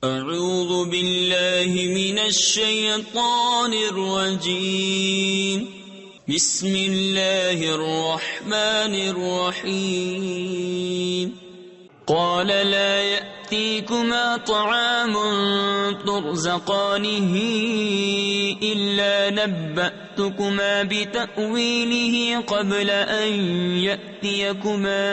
اعوذ باللہ من الشیطان الرجیم بسم اللہ الرحمن الرحیم قال لا يأتيكما طعام ترزقانه إلا نبأتكما بتأويله قبل أن يأتيكما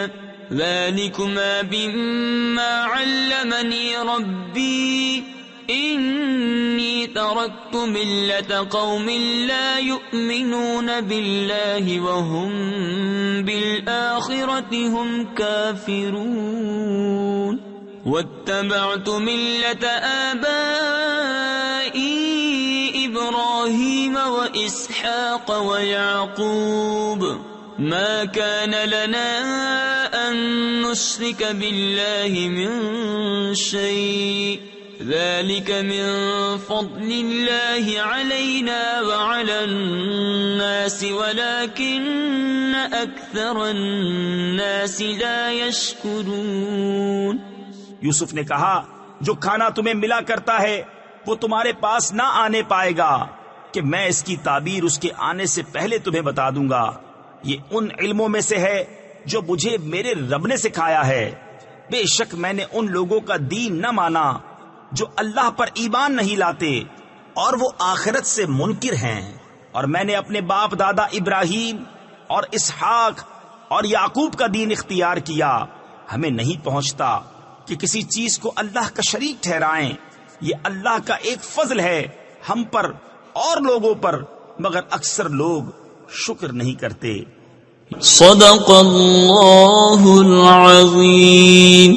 ذلكما مما علمني ربي إني تركت ملة قوم لا يؤمنون بالله وهم بالآخرة هم كافرون واتبعت ملة آبائي إبراهيم وإسحاق ويعقوب ما كان لنا أن نشرك بالله من شيء ذلك من فضل الله علينا وعلى الناس ولكن أكثر الناس لا يشكرون۔ یوسف نے کہا جو کھانا تمہیں ملا کرتا ہے وہ تمہارے پاس نہ آنے پائے گا کہ میں اس کی تعبیر اس کے آنے سے پہلے تمہیں بتا دوں گا۔ یہ ان علموں میں سے ہے جو مجھے میرے رب نے سکھایا ہے۔ بے شک میں نے ان لوگوں کا دین نہ مانا جو اللہ پر ایمان نہیں لاتے اور وہ آخرت سے منکر ہیں، اور میں نے اپنے باپ دادا ابراہیم اور اسحاق اور یعقوب کا دین اختیار کیا۔ ہمیں نہیں پہنچتا کہ کسی چیز کو اللہ کا شریک ٹھہرائیں، یہ اللہ کا ایک فضل ہے ہم پر اور لوگوں پر، مگر اکثر لوگ شکر نہیں کرتے۔ صدق اللہ العظیم۔